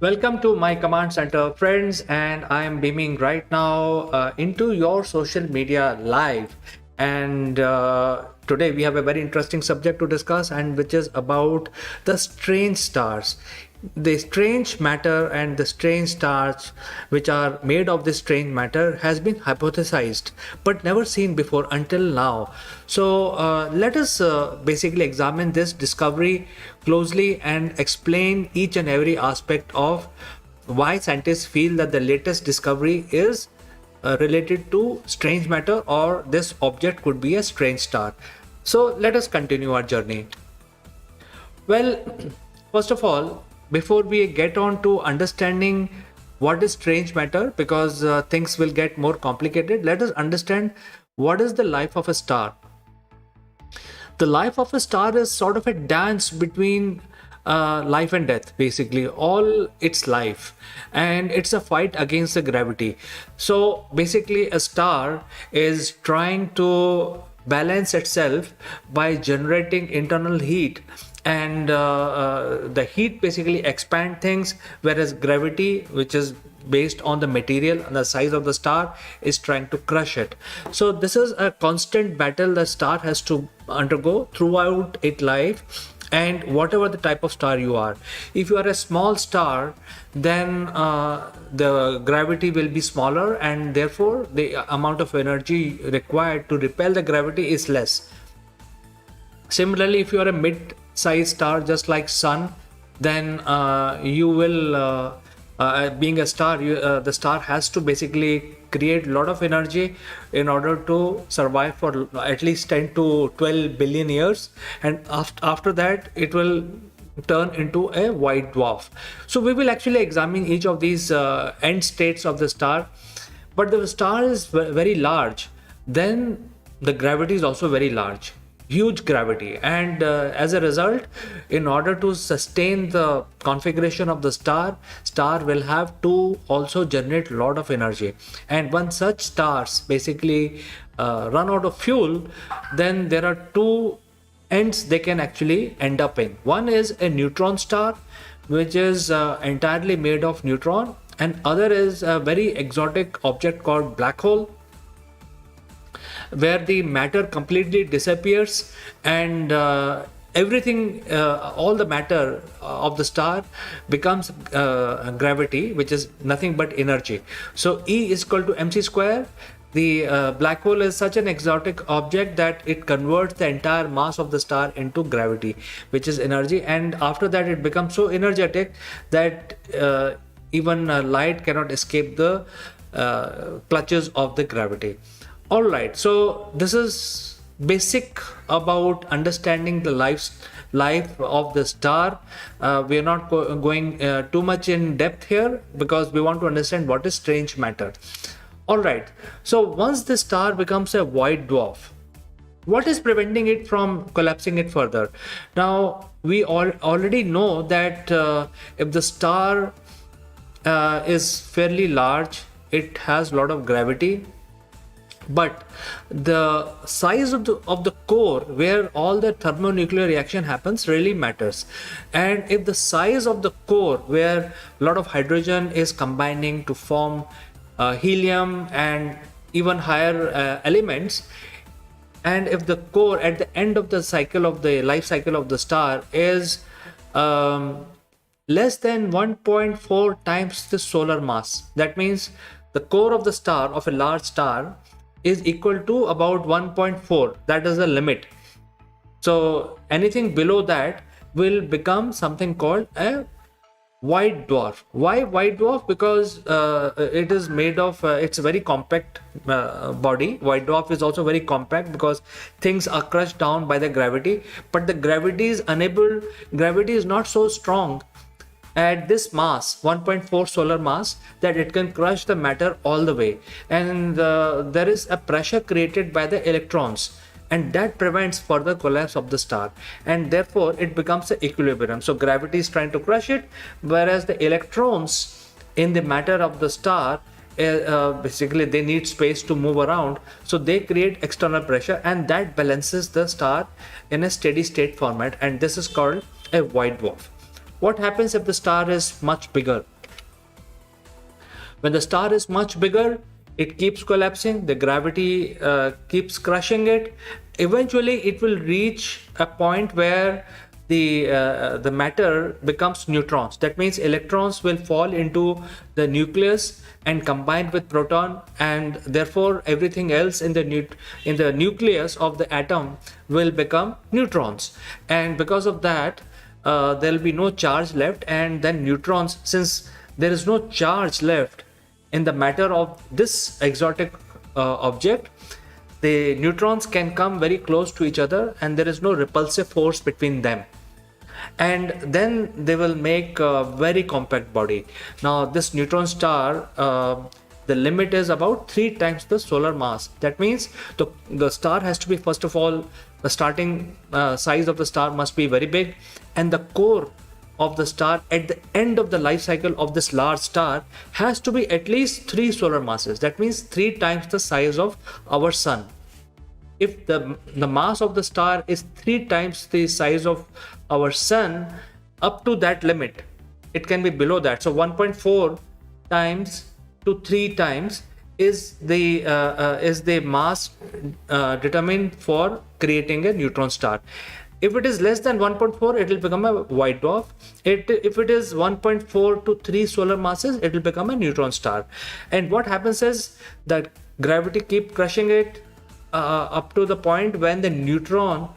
Welcome to my command center, friends, and I am beaming right now into your social media live. And today we have a very interesting subject to discuss, and which is about the strange stars. The strange matter and the strange stars, which are made of this strange matter, has been hypothesized but never seen before until now. So let us basically examine this discovery closely and explain each and every aspect of why scientists feel that the latest discovery is related to strange matter, or this object could be a strange star. So let us continue our journey. Well, first of all, before we get on to understanding what is strange matter, because things will get more complicated, let us understand what is the life of a star. The life of a star is sort of a dance between life and death, basically, all its life, and it's a fight against the gravity. So basically, a star is trying to balance itself by generating internal heat, and the heat basically expand things, whereas gravity, which is based on the material and the size of the star, is trying to crush it. So this is a constant battle the star has to undergo throughout its life. And whatever the type of star you are, if you are a small star, then the gravity will be smaller, and therefore the amount of energy required to repel the gravity is less. Similarly, if you are a mid-sized star, just like sun, then you will being a star, the star has to basically create a lot of energy in order to survive for at least 10 to 12 billion years, and after that it will turn into a white dwarf. So we will actually examine each of these end states of the star. But the star is very large, then the gravity is also very large, huge gravity, and as a result, in order to sustain the configuration of the star will have to also generate a lot of energy. And once such stars basically run out of fuel, then there are two ends they can actually end up in. One is a neutron star, which is entirely made of neutron, and other is a very exotic object called black hole, where the matter completely disappears, and everything, all the matter of the star becomes gravity, which is nothing but energy. So E is equal to mc square. The black hole is such an exotic object that it converts the entire mass of the star into gravity, which is energy, and after that it becomes so energetic that even light cannot escape the clutches of the gravity. All right, so this is basic about understanding the life of the star. We are not going too much in depth here, because we want to understand what is strange matter. All right, so once the star becomes a white dwarf, what is preventing it from collapsing it further? Now, we already know that if the star is fairly large, it has a lot of gravity, but the size of the core, where all the thermonuclear reaction happens, really matters. And if the size of the core, where a lot of hydrogen is combining to form helium and even higher elements, and if the core at the end of the cycle of the life cycle of the star is less than 1.4 times the solar mass, that means the core of the star, of a large star, is equal to about 1.4. That is the limit. So anything below that will become something called a white dwarf. Why white dwarf? Because it is made of it's a very compact body. White dwarf is also very compact because things are crushed down by the gravity, but the gravity is not so strong at this mass, 1.4 solar mass, that it can crush the matter all the way. And there is a pressure created by the electrons, and that prevents further collapse of the star, and therefore it becomes an equilibrium. So gravity is trying to crush it, whereas the electrons in the matter of the star, basically they need space to move around, so they create external pressure, and that balances the star in a steady state format, and this is called a white dwarf. What happens if the star is much bigger? When the star is much bigger, it keeps collapsing, the gravity keeps crushing it. Eventually it will reach a point where the matter becomes neutrons. That means electrons will fall into the nucleus and combine with proton, and therefore everything else in the nucleus of the atom will become neutrons. And because of that, there will be no charge left, and then neutrons, since there is no charge left in the matter of this exotic object, the neutrons can come very close to each other and there is no repulsive force between them, and then they will make a very compact body. Now this neutron star, the limit is about 3 times the solar mass. That means the star has to be, first of all, the starting size of the star must be very big, and the core of the star at the end of the life cycle of this large star has to be at least 3 solar masses. That means 3 times the size of our sun. If the mass of the star is 3 times the size of our sun, up to that limit, it can be below that. So 1.4 times to 3 times is the mass determined for creating a neutron star. If it is less than 1.4, it will become a white dwarf. If it is 1.4 to 3 solar masses, it will become a neutron star. And what happens is that gravity keep crushing it up to the point when the neutron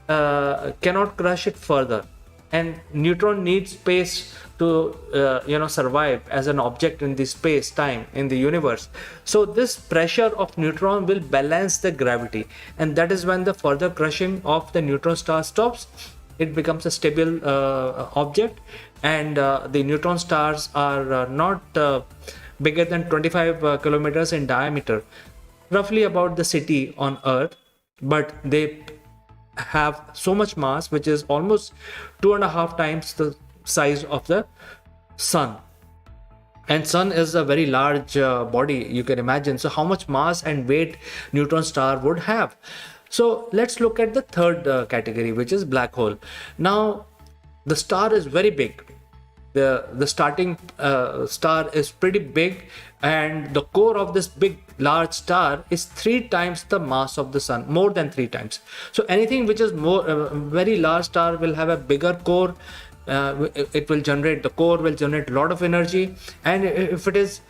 cannot crush it further. And neutron needs space to survive as an object in the space time in the universe. So this pressure of neutron will balance the gravity, and that is when the further crushing of the neutron star stops. It becomes a stable object, and the neutron stars are not bigger than 25 kilometers in diameter, roughly about the city on Earth, but they have so much mass, which is almost 2.5 times the size of the sun. And sun is a very large body, you can imagine. So how much mass and weight neutron star would have? So let's look at the third category, which is black hole. Now the star is very big. The starting star is pretty big, and the core of this big large star is 3 times the mass of the sun, more than 3 times. So anything which is more very large star will have a bigger core. The core will generate a lot of energy, and if it is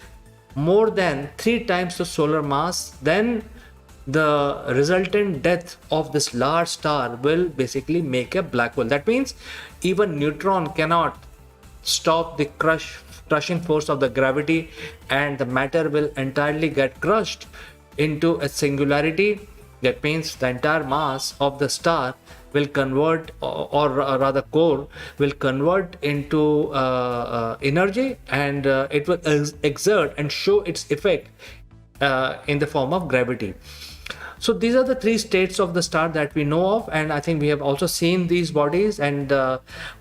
more than 3 times the solar mass, then the resultant death of this large star will basically make a black hole. That means even neutron cannot stop the crushing force of the gravity, and the matter will entirely get crushed into a singularity. That means the entire mass of the star will convert, or rather core will convert into energy, and it will exert and show its effect in the form of gravity. So these are the 3 states of the star that we know of, and I think we have also seen these bodies, and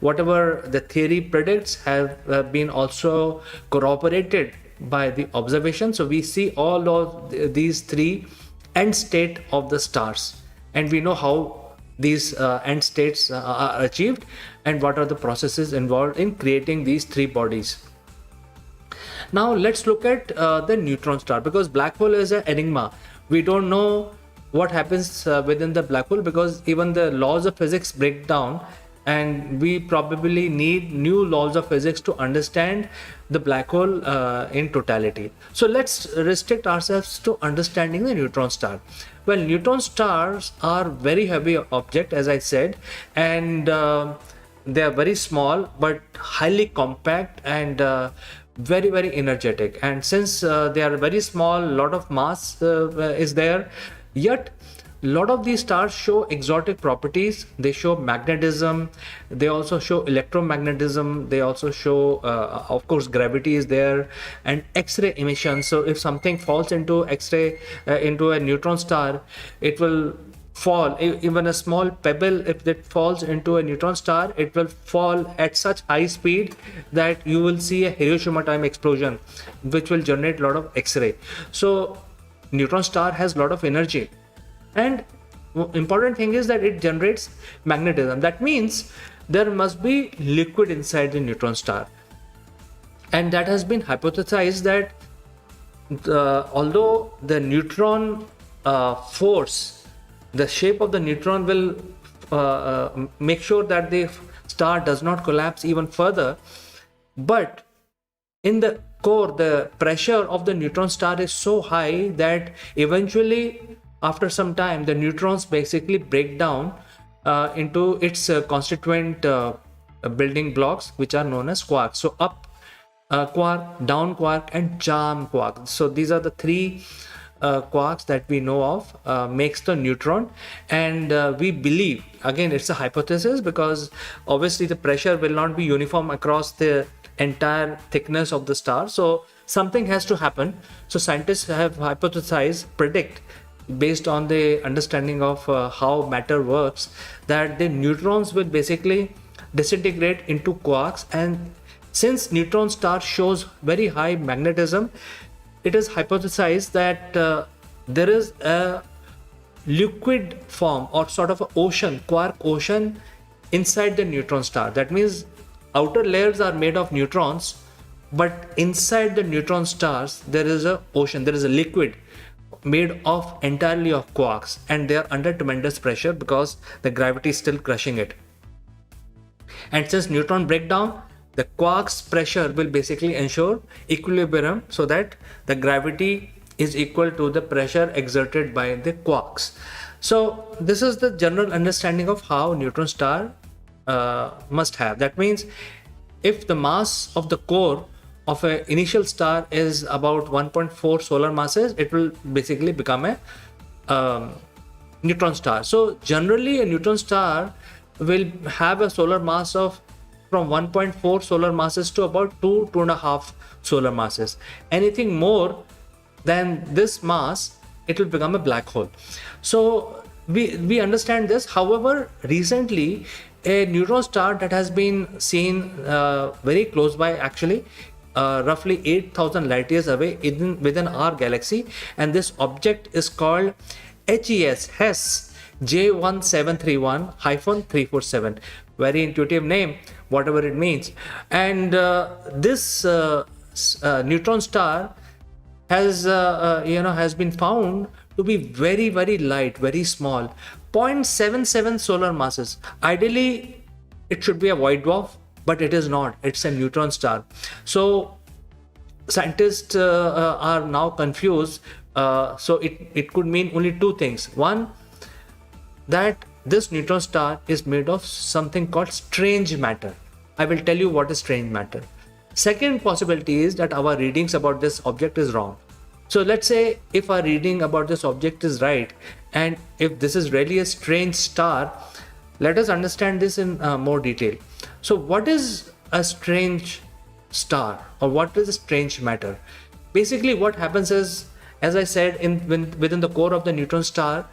whatever the theory predicts have been also corroborated by the observation. So we see all of these 3 end state of the stars, and we know how these end states are achieved and what are the processes involved in creating these 3 bodies. Now let's look at the neutron star, because black hole is an enigma. We don't know what happens within the black hole, because even the laws of physics break down, and we probably need new laws of physics to understand the black hole in totality. So let's restrict ourselves to understanding the neutron star. Well, neutron stars are very heavy object, as I said, and they are very small but highly compact and very, very energetic. And since they are very small, a lot of mass is there, yet a lot of these stars show exotic properties. They show magnetism, they also show electromagnetism, they also show of course gravity is there, and X-ray emission. So if something falls into X-ray into a neutron star, it will fall. Even a small pebble, if it falls into a neutron star, it will fall at such high speed that you will see a Hiroshima time explosion, which will generate a lot of X-ray. So neutron star has a lot of energy, and important thing is that it generates magnetism. That means there must be liquid inside the neutron star, and that has been hypothesized that although the neutron force, the shape of the neutron will make sure that the star does not collapse even further, but in the core, the pressure of the neutron star is so high that eventually, after some time, the neutrons basically break down into its constituent building blocks, which are known as quarks. So up quark, down quark, and charm quark. So these are the three quarks that we know of makes the neutron. And we believe, again, it's a hypothesis, because obviously the pressure will not be uniform across the entire thickness of the star. So something has to happen. So scientists have hypothesized, predict, based on the understanding of how matter works, that the neutrons will basically disintegrate into quarks. And since neutron star shows very high magnetism, it is hypothesized that there is a liquid form or sort of an ocean, quark ocean, inside the neutron star. That means outer layers are made of neutrons, but inside the neutron stars there is a ocean, there is a liquid made of entirely of quarks, and they are under tremendous pressure because the gravity is still crushing it. And since neutron break down, the quarks pressure will basically ensure equilibrium, so that the gravity is equal to the pressure exerted by the quarks. So this is the general understanding of how neutron star must have. That means if the mass of the core of an initial star is about 1.4 solar masses, it will basically become a neutron star. So generally a neutron star will have a solar mass of from 1.4 solar masses to about 2.5 solar masses. Anything more than this mass, it will become a black hole. So we understand this. However, recently a neutron star that has been seen very close by, actually roughly 8,000 light years away within our galaxy, and this object is called HES J1731-347. Very intuitive name, whatever it means. And this neutron star has has been found to be very, very light, very small, 0.77 solar masses. Ideally it should be a white dwarf, but it is not. It's a neutron star. So scientists are now confused. So it could mean only two things. One, that this neutron star is made of something called strange matter. I will tell you what is strange matter. Second possibility is that our readings about this object is wrong. So let's say if our reading about this object is right, and if this is really a strange star, let us understand this in more detail. So what is a strange star, or what is a strange matter? Basically what happens is, as I said, within the core of the neutron star,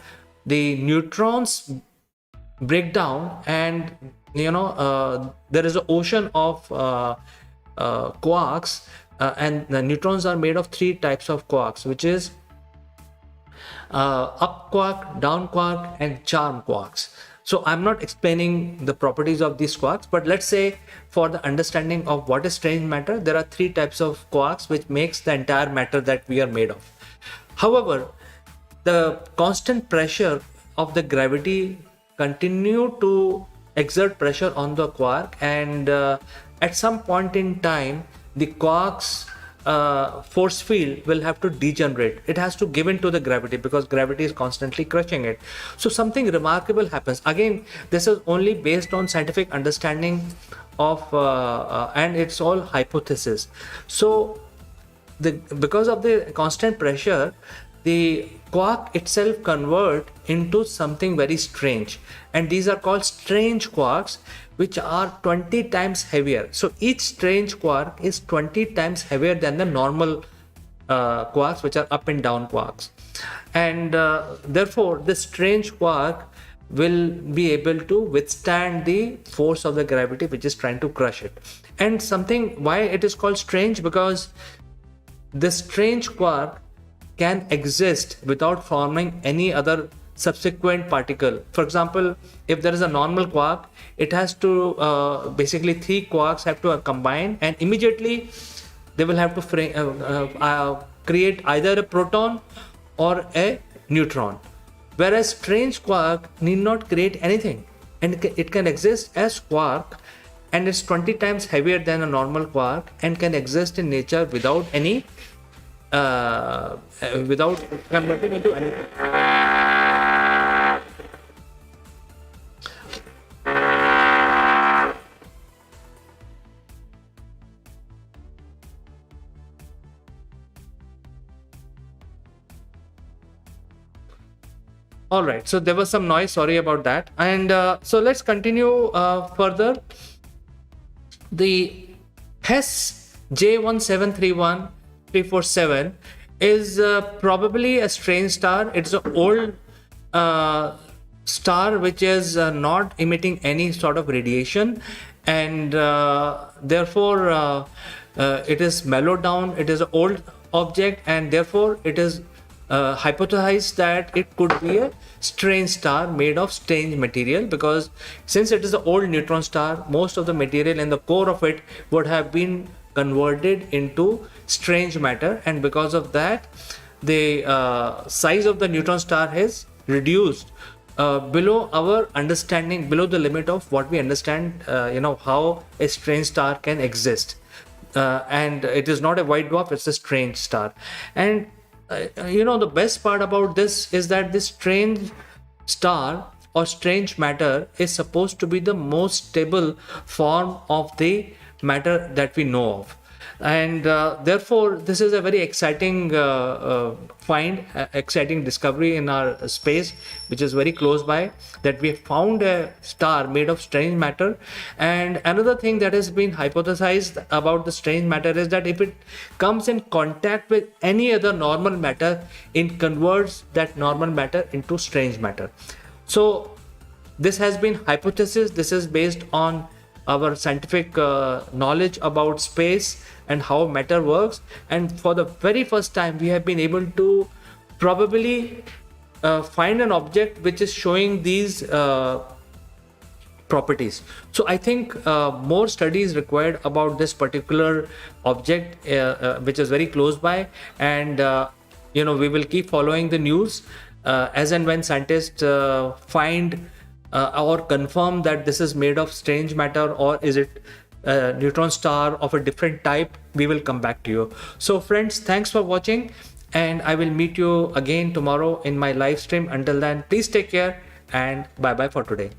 the neutrons break down, and there is an ocean of quarks, and the neutrons are made of three types of quarks, which is up quark, down quark, and charm quarks. So I'm not explaining the properties of these quarks, but let's say for the understanding of what is strange matter, there are three types of quarks which makes the entire matter that we are made of. However, the constant pressure of the gravity continue to exert pressure on the quark, and at some point in time the quark's force field will have to degenerate. It has to give in to the gravity because gravity is constantly crushing it. So something remarkable happens. Again, this is only based on scientific understanding of and it's all hypothesis. So because of the constant pressure, the quark itself convert into something very strange, and these are called strange quarks, which are 20 times heavier. So each strange quark is 20 times heavier than the normal quarks, which are up and down quarks. And therefore the strange quark will be able to withstand the force of the gravity which is trying to crush it. And something, why it is called strange, because the strange quark can exist without forming any other subsequent particle. For example, if there is a normal quark, it has to basically three quarks have to combine, and immediately they will have to create either a proton or a neutron. Whereas strange quark need not create anything, and it can exist as quark, and it's 20 times heavier than a normal quark and can exist in nature without any without converting into anything. All right, so there was some noise, sorry about that. And so let's continue further. The HESS J1731347 is probably a strange star. It's an old star which is not emitting any sort of radiation, and therefore it is mellowed down. It is an old object, and therefore it is hypothesized that it could be a strange star made of strange material, because since it is an old neutron star, most of the material in the core of it would have been converted into strange matter, and because of that the size of the neutron star has reduced below our understanding, below the limit of what we understand, how a strange star can exist. And it is not a white dwarf, it's a strange star. And the best part about this is that this strange star or strange matter is supposed to be the most stable form of the matter that we know of. And therefore this is a very exciting exciting discovery in our space, which is very close by, that we have found a star made of strange matter. And another thing that has been hypothesized about the strange matter is that if it comes in contact with any other normal matter, it converts that normal matter into strange matter. So this has been hypothesis. This is based on our scientific knowledge about space and how matter works, and for the very first time we have been able to probably find an object which is showing these properties. So I think more studies required about this particular object which is very close by, and we will keep following the news as and when scientists find or confirm that this is made of strange matter, or is it a neutron star of a different type. We will come back to you. So friends, thanks for watching, and I will meet you again tomorrow in my live stream. Until then, please take care and bye bye for today.